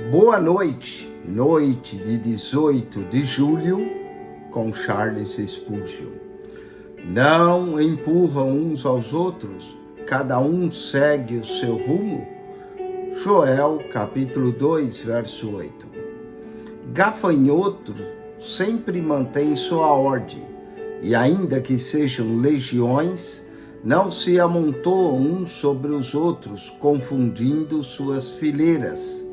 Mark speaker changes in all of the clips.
Speaker 1: Boa noite, noite de 18 de julho, com Charles Spurgeon. Não empurram uns aos outros, cada um segue o seu rumo. Joel, capítulo 2, verso 8. Gafanhotos sempre mantêm sua ordem, e ainda que sejam legiões, não se amontoam uns sobre os outros, confundindo suas fileiras.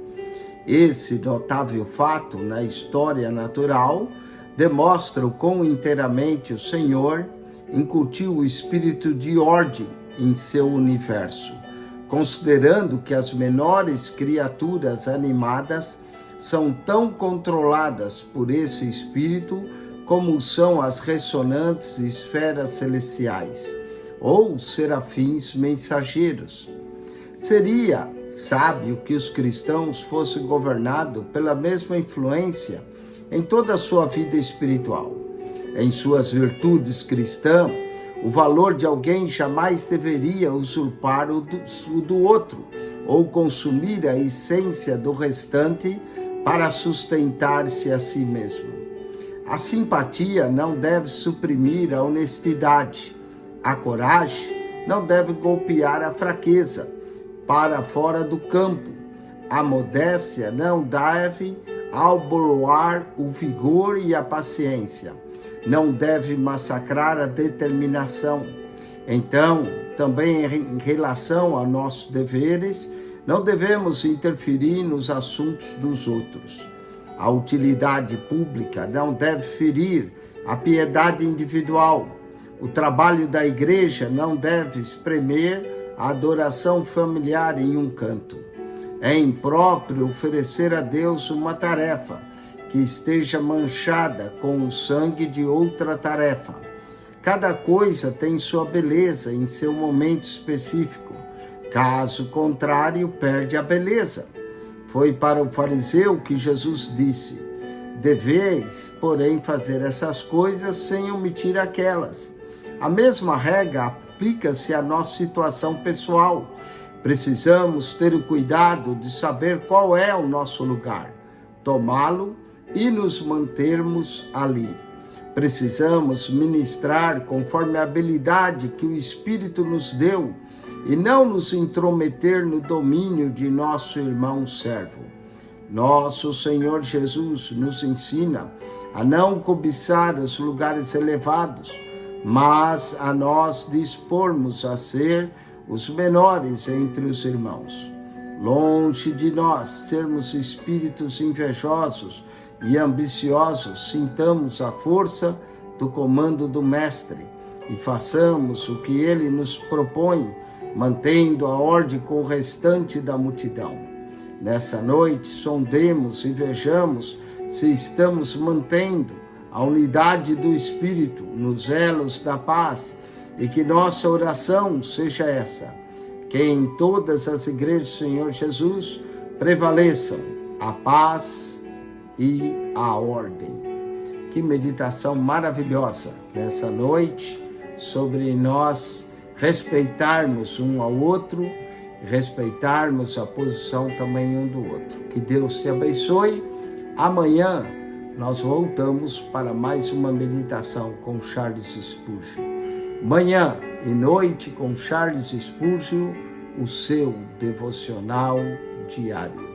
Speaker 1: Esse notável fato na história natural demonstra o quão inteiramente o Senhor incutiu o espírito de ordem em seu universo, considerando que as menores criaturas animadas são tão controladas por esse espírito como são as ressonantes esferas celestiais, ou serafins mensageiros. Seria sábio que os cristãos fossem governados pela mesma influência em toda a sua vida espiritual. Em suas virtudes cristãs, o valor de alguém jamais deveria usurpar o do outro, ou consumir a essência do restante para sustentar-se a si mesmo. A simpatia não deve suprimir a honestidade. A coragem não deve golpear a fraqueza para fora do campo. A modéstia não deve alvoroar o vigor e a paciência. Não deve massacrar a determinação. Então, também em relação a nossos deveres, não devemos interferir nos assuntos dos outros. A utilidade pública não deve ferir a piedade individual. O trabalho da igreja não deve espremer a adoração familiar em um canto. É impróprio oferecer a Deus uma tarefa que esteja manchada com o sangue de outra tarefa. Cada coisa tem sua beleza em seu momento específico. Caso contrário, perde a beleza. Foi para o fariseu que Jesus disse: deveis, porém, fazer essas coisas sem omitir aquelas. A mesma regra aplica-se à nossa situação pessoal. Precisamos ter o cuidado de saber qual é o nosso lugar, tomá-lo e nos mantermos ali. Precisamos ministrar conforme a habilidade que o Espírito nos deu e não nos intrometer no domínio de nosso irmão servo. Nosso Senhor Jesus nos ensina a não cobiçar os lugares elevados, mas a nós dispormos a ser os menores entre os irmãos. Longe de nós sermos espíritos invejosos e ambiciosos, sintamos a força do comando do Mestre e façamos o que ele nos propõe, mantendo a ordem com o restante da multidão. Nessa noite, sondemos e vejamos se estamos mantendo a unidade do Espírito nos elos da paz, e que nossa oração seja essa: que em todas as igrejas do Senhor Jesus prevaleçam a paz e a ordem. Que meditação maravilhosa nessa noite sobre nós respeitarmos um ao outro, respeitarmos a posição também um do outro. Que Deus te abençoe. Amanhã nós voltamos para mais uma meditação com Charles Spurgeon. Manhã e noite com Charles Spurgeon, o seu devocional diário.